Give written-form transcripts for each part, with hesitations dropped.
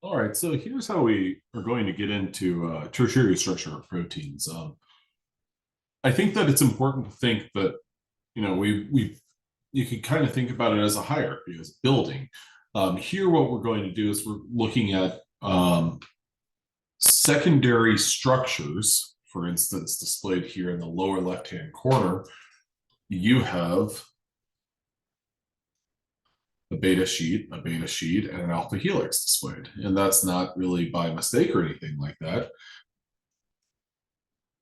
All right, so here's how we are going to get into tertiary structure of proteins. I think that it's important to think that we you can kind of think about it as a hierarchy, as building. Here, what we're going to do is we're looking at secondary structures. For instance, displayed here in the lower left-hand corner, you have a beta sheet, and an alpha helix displayed, and that's not really by mistake or anything like that.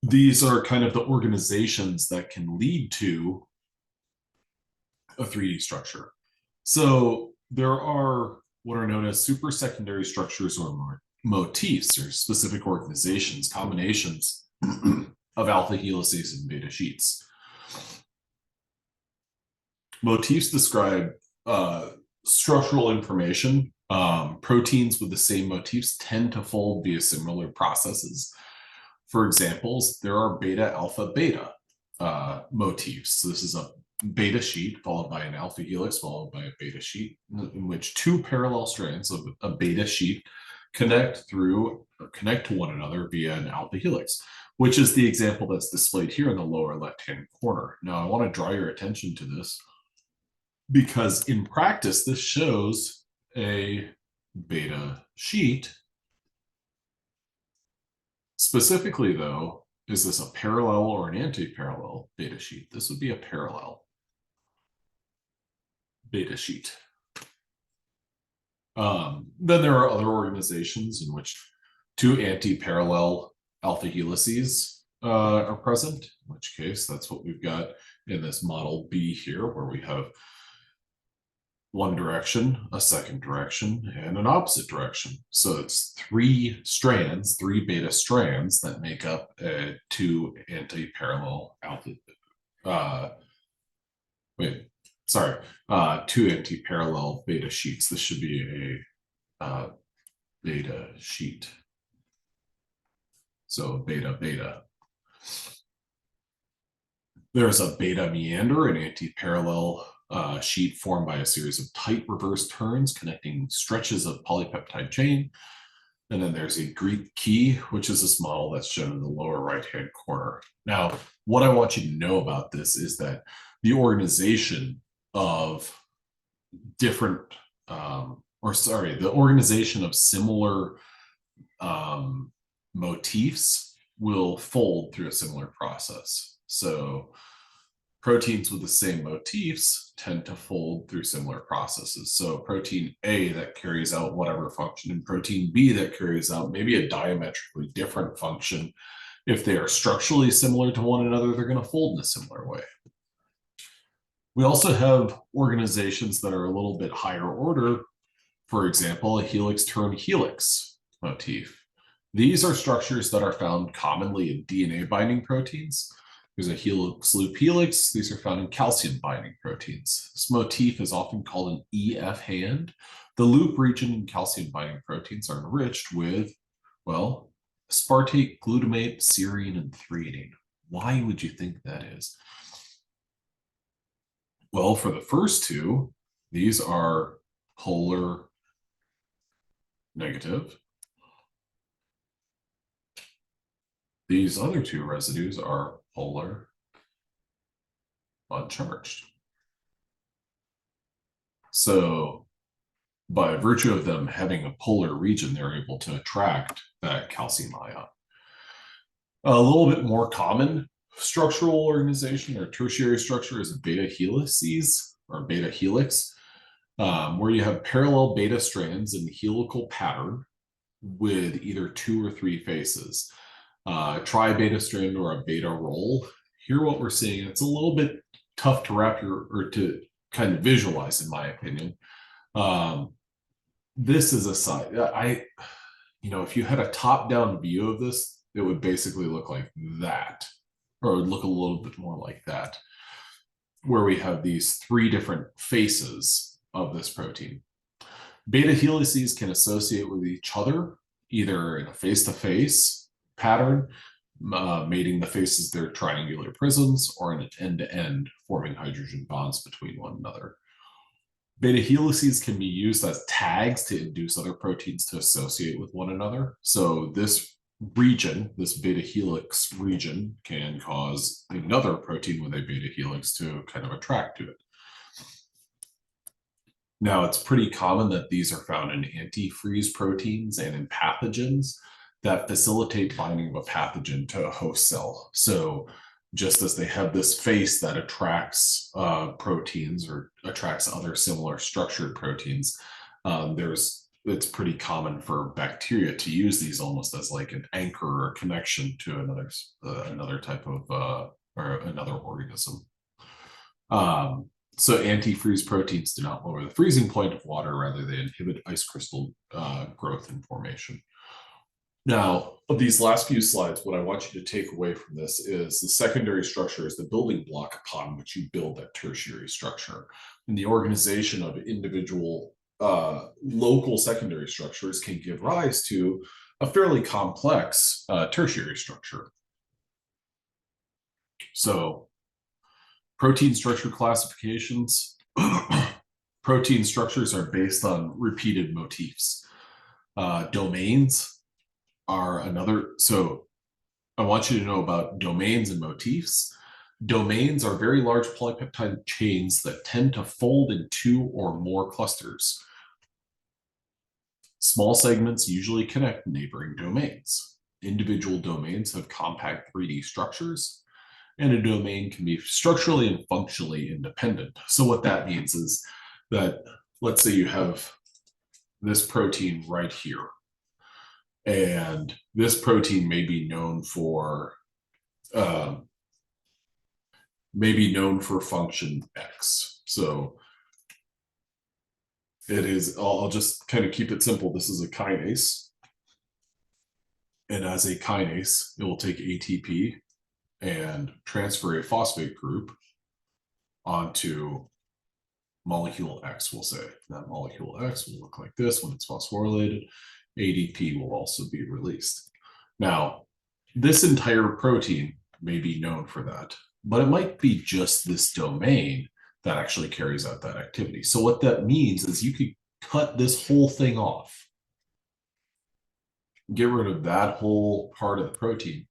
These are kind of the organizations that can lead to a 3D structure. So there are what are known as supersecondary structures or motifs, or specific organizations, combinations of alpha helices and beta sheets. Motifs describe structural information. Proteins with the same motifs tend to fold via similar processes. For examples, there are beta, alpha, beta motifs. So this is a beta sheet followed by an alpha helix followed by a beta sheet, in which two parallel strands of a beta sheet connect to one another via an alpha helix, which is the example that's displayed here in the lower left-hand corner. Now, I want to draw your attention to this because in practice, this shows a beta sheet. Specifically, though, is this a parallel or an anti-parallel beta sheet? This would be a parallel beta sheet. Then there are other organizations in which two anti-parallel alpha helices are present, in which case that's what we've got in this model B here, where we have one direction, a second direction, and an opposite direction. So it's three beta strands that make up two anti-parallel alpha, two anti-parallel beta sheets. This should be a beta sheet. So beta, beta. There's a beta meander, an anti-parallel sheet formed by a series of tight reverse turns connecting stretches of polypeptide chain. And then there's a Greek key, which is this model that's shown in the lower right-hand corner. Now, what I want you to know about this is that the organization of different, the organization of similar motifs will fold through a similar process. So proteins with the same motifs tend to fold through similar processes. So protein A that carries out whatever function, and protein B that carries out maybe a diametrically different function. If they are structurally similar to one another, they're going to fold in a similar way. We also have organizations that are a little bit higher order. For example, a helix turn helix motif. These are structures that are found commonly in DNA binding proteins. There's a helix loop helix. These are found in calcium binding proteins. This motif is often called an EF hand. The loop region in calcium binding proteins are enriched with, well, aspartate, glutamate, serine, and threonine. Why would you think that is? Well, for the first two, these are polar negative. These other two residues are polar uncharged. So by virtue of them having a polar region, they're able to attract that calcium ion. A little bit more common structural organization or tertiary structure is a beta helices or beta helix, where you have parallel beta strands in helical pattern with either two or three faces. Tri-beta strand or a beta roll. Here what we're seeing, it's a little bit tough to to kind of visualize, in my opinion. This is a side. If you had a top-down view of this, it would basically look like that, or it would look a little bit more like that, where we have these three different faces of this protein. Beta helices can associate with each other, either in a face-to-face pattern, mating the faces their triangular prisms, or in an end-to-end, forming hydrogen bonds between one another. Beta helices can be used as tags to induce other proteins to associate with one another. So this region, this beta helix region, can cause another protein with a beta helix to kind of attract to it. Now, it's pretty common that these are found in antifreeze proteins and in pathogens that facilitate binding of a pathogen to a host cell. So just as they have this face that attracts proteins or attracts other similar structured proteins, it's pretty common for bacteria to use these almost as like an anchor or connection to another type of or another organism. So antifreeze proteins do not lower the freezing point of water, rather they inhibit ice crystal growth and formation. Now, of these last few slides, what I want you to take away from this is the secondary structure is the building block upon which you build that tertiary structure. And the organization of individual local secondary structures can give rise to a fairly complex tertiary structure. So protein structure classifications. Protein structures are based on repeated motifs. Domains are another. So I want you to know about domains and motifs. Domains are very large polypeptide chains that tend to fold in 2 or more clusters. Small segments usually connect neighboring domains. Individual domains have compact 3D structures, and a domain can be structurally and functionally independent. So what that means is that, let's say you have this protein right here, and this protein may be known for function X. So it is, I'll just kind of keep it simple. This is a kinase. And as a kinase, it will take ATP and transfer a phosphate group onto molecule X, we'll say. That molecule X will look like this when it's phosphorylated. ADP will also be released. Now, this entire protein may be known for that, but it might be just this domain that actually carries out that activity. So what that means is you could cut this whole thing off, get rid of that whole part of the protein,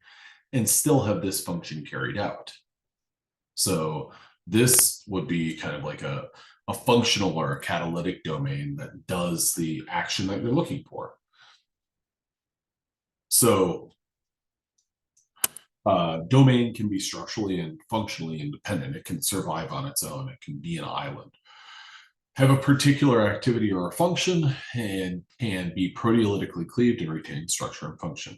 and still have this function carried out. So this would be kind of like a functional or a catalytic domain that does the action that you're looking for. So domain can be structurally and functionally independent. It can survive on its own. It can be an island, have a particular activity or a function, and can be proteolytically cleaved and retain structure and function.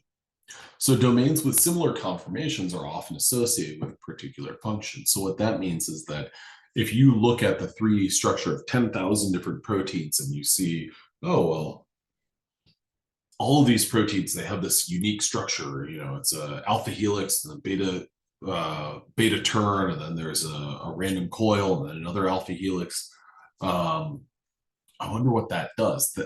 So domains with similar conformations are often associated with a particular function. So what that means is that if you look at the 3D structure of 10,000 different proteins and you see, oh, well, all of these proteins, they have this unique structure. You know, it's a alpha helix and a beta turn, and then there's a random coil and then another alpha helix. I wonder what that does.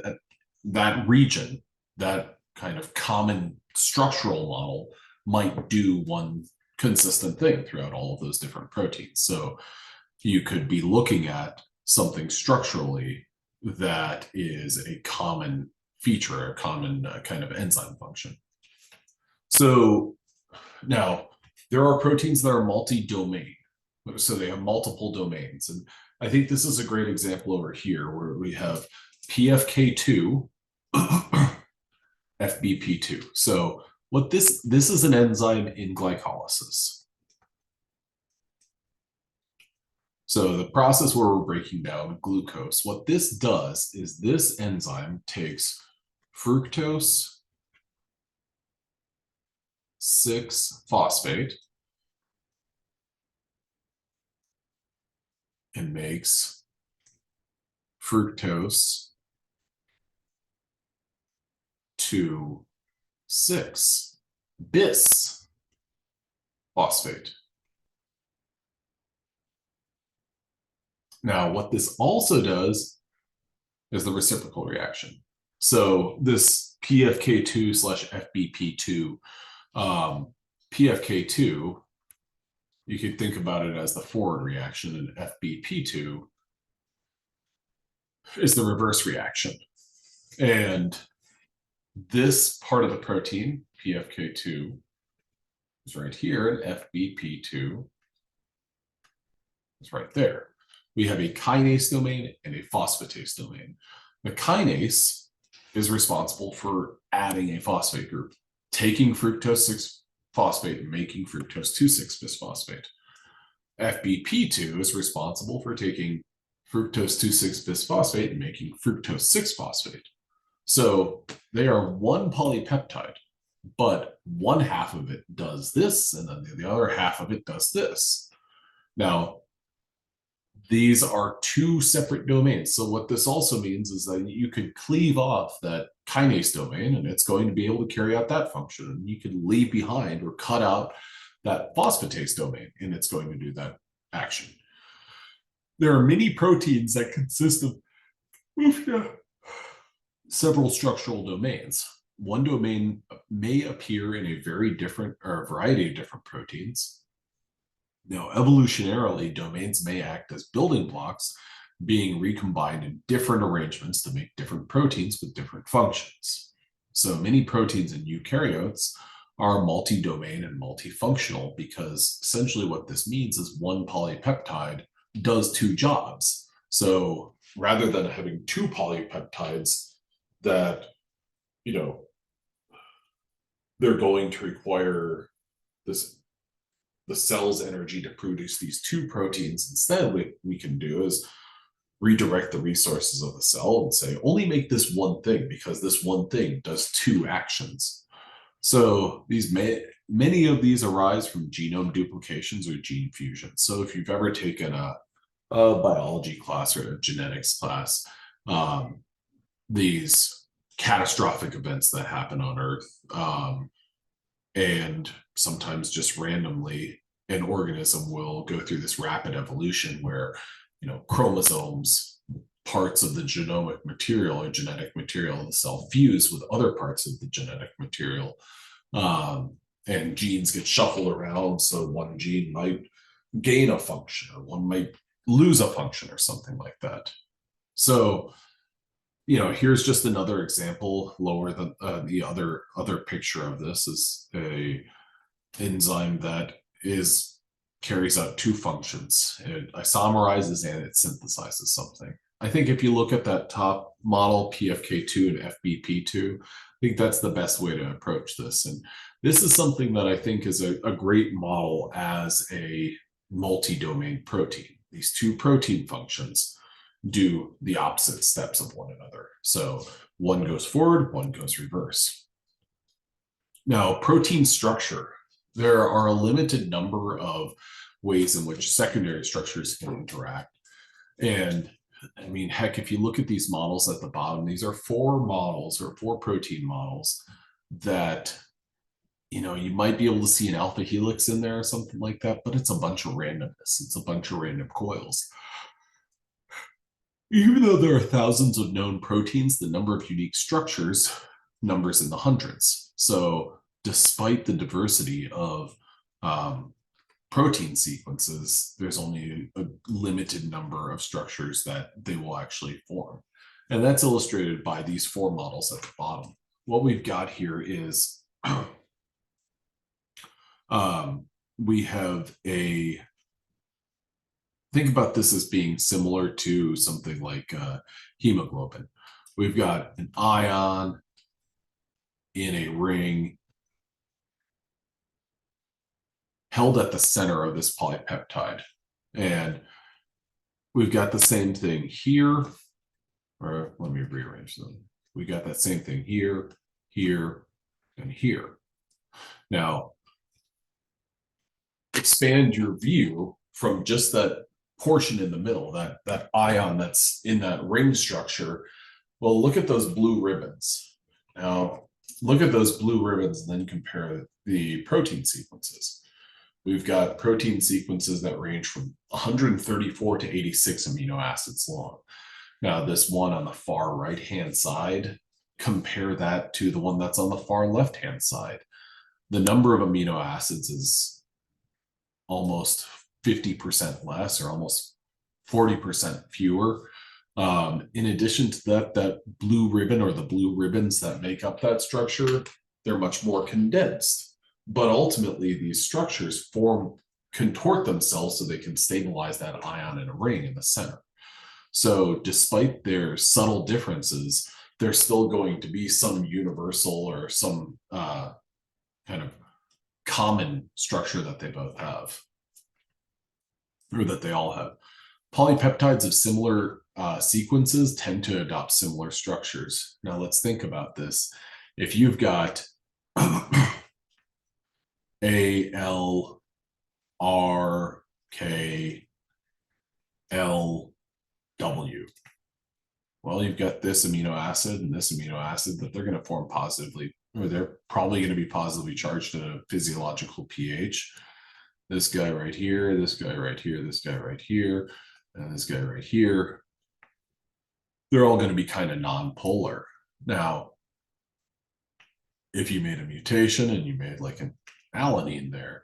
That region, that kind of common structural model might do one consistent thing throughout all of those different proteins. So you could be looking at something structurally that is a common feature, a common kind of enzyme function. So now there are proteins that are multi-domain. So they have multiple domains. And I think this is a great example over here where we have PFK2, FBP2. So what this is an enzyme in glycolysis. So the process where we're breaking down glucose, what this does is this enzyme takes fructose 6-phosphate and makes fructose 2,6-bis phosphate. Now, what this also does is the reciprocal reaction. So this PFK2/FBP2, PFK2, you could think about it as the forward reaction, and FBP2 is the reverse reaction. And this part of the protein, PFK2, is right here, and FBP2 is right there. We have a kinase domain and a phosphatase domain. The kinase is responsible for adding a phosphate group, taking fructose 6 phosphate and making fructose 2,6 bisphosphate. FBP2 is responsible for taking fructose 2,6 bisphosphate and making fructose 6 phosphate. So they are one polypeptide, but one half of it does this, and then the other half of it does this. Now, these are two separate domains. So what this also means is that you could cleave off that kinase domain, and it's going to be able to carry out that function. And you can leave behind or cut out that phosphatase domain, and it's going to do that action. There are many proteins that consist of several structural domains. One domain may appear in a variety of different proteins. Now, evolutionarily, domains may act as building blocks, being recombined in different arrangements to make different proteins with different functions. So many proteins in eukaryotes are multi-domain and multifunctional, because essentially what this means is one polypeptide does two jobs. So rather than having two polypeptides that, they're going to require the cell's energy to produce these two proteins, instead what we can do is redirect the resources of the cell and say, only make this one thing, because this one thing does two actions. So many of these arise from genome duplications or gene fusion. So if you've ever taken a biology class or a genetics class, these catastrophic events that happen on Earth, and sometimes just randomly an organism will go through this rapid evolution where, chromosomes, parts of the genomic material or genetic material of the cell fuse with other parts of the genetic material, and genes get shuffled around. So one gene might gain a function, or one might lose a function, or something like that. So, here's just another example. Lower than the other picture of this is a enzyme that carries out two functions. It isomerizes and it synthesizes something. I think if you look at that top model, PFK2 and FBP2, I think that's the best way to approach this. And this is something that I think is a great model as a multi-domain protein. These two protein functions do the opposite steps of one another. So one goes forward, one goes reverse. Now, protein structure. There are a limited number of ways in which secondary structures can interact. And I mean, heck, if you look at these models at the bottom, these are 4 models or 4 protein models that, you might be able to see an alpha helix in there or something like that, but it's a bunch of randomness. It's a bunch of random coils. Even though there are thousands of known proteins, the number of unique structures numbers in the hundreds. So despite the diversity of protein sequences, there's only a limited number of structures that they will actually form. And that's illustrated by these 4 models at the bottom. What we've got here is we have think about this as being similar to something like hemoglobin. We've got an ion in a ring held at the center of this polypeptide. And we've got the same thing here, or let me rearrange them. We got that same thing here, here, and here. Now, expand your view from just that portion in the middle, that ion that's in that ring structure. Well, look at those blue ribbons. Now, look at those blue ribbons and then compare the protein sequences. We've got protein sequences that range from 134 to 86 amino acids long. Now, this one on the far right-hand side, compare that to the one that's on the far left-hand side. The number of amino acids is almost 50% less, or almost 40% fewer. In addition to that, that blue ribbon or the blue ribbons that make up that structure, they're much more condensed. But ultimately, these structures contort themselves so they can stabilize that ion in a ring in the center. So despite their subtle differences, there's still going to be some universal or some kind of common structure that they both have, or that they all have. Polypeptides of similar sequences tend to adopt similar structures. Now let's think about this. If you've got A, L, R, K, L, W. Well, you've got this amino acid and this amino acid that they're going to form positively, or they're probably going to be positively charged at a physiological pH. This guy right here, this guy right here, this guy right here, and this guy right here. They're all going to be kind of non-polar. Now, if you made a mutation and you made like an alanine there,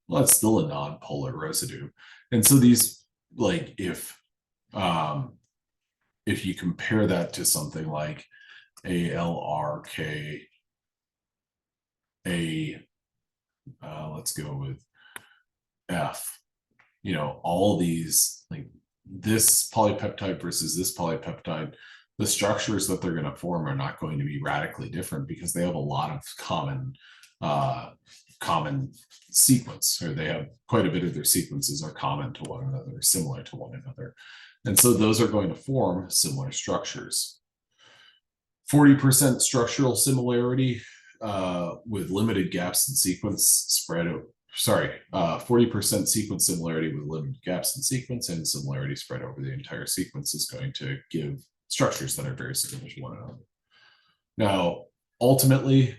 well, that's still a non-polar residue. And so these, like, if you compare that to something like ALRK, let's go with F, all these, like this polypeptide versus this polypeptide, the structures that they're going to form are not going to be radically different because they have a lot of common sequence, or they have quite a bit of their sequences are common to one another, similar to one another. And so those are going to form similar structures. 40% structural similarity with limited gaps in sequence spread over, 40% sequence similarity with limited gaps in sequence, and similarity spread over the entire sequence is going to give structures that are very similar to one another. Now, ultimately,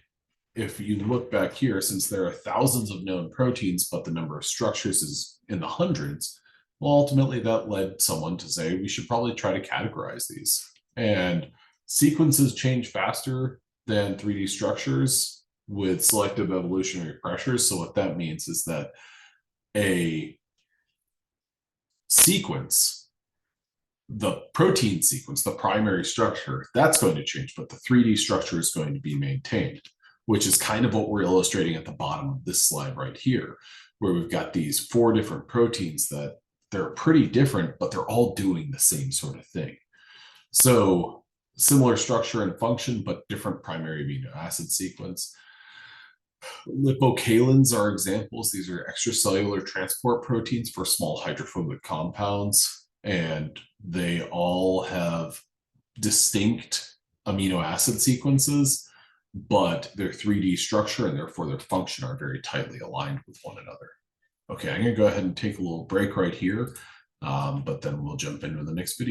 if you look back here, since there are thousands of known proteins, but the number of structures is in the hundreds, well, ultimately that led someone to say we should probably try to categorize these. And sequences change faster than 3D structures with selective evolutionary pressures. So what that means is that a sequence, the protein sequence, the primary structure, that's going to change, but the 3D structure is going to be maintained, which is kind of what we're illustrating at the bottom of this slide right here, where we've got these 4 different proteins that they're pretty different, but they're all doing the same sort of thing. So similar structure and function, but different primary amino acid sequence. Lipocalins are examples. These are extracellular transport proteins for small hydrophobic compounds, and they all have distinct amino acid sequences, but their 3D structure and therefore their function are very tightly aligned with one another. Okay, I'm going to go ahead and take a little break right here, but then we'll jump into the next video.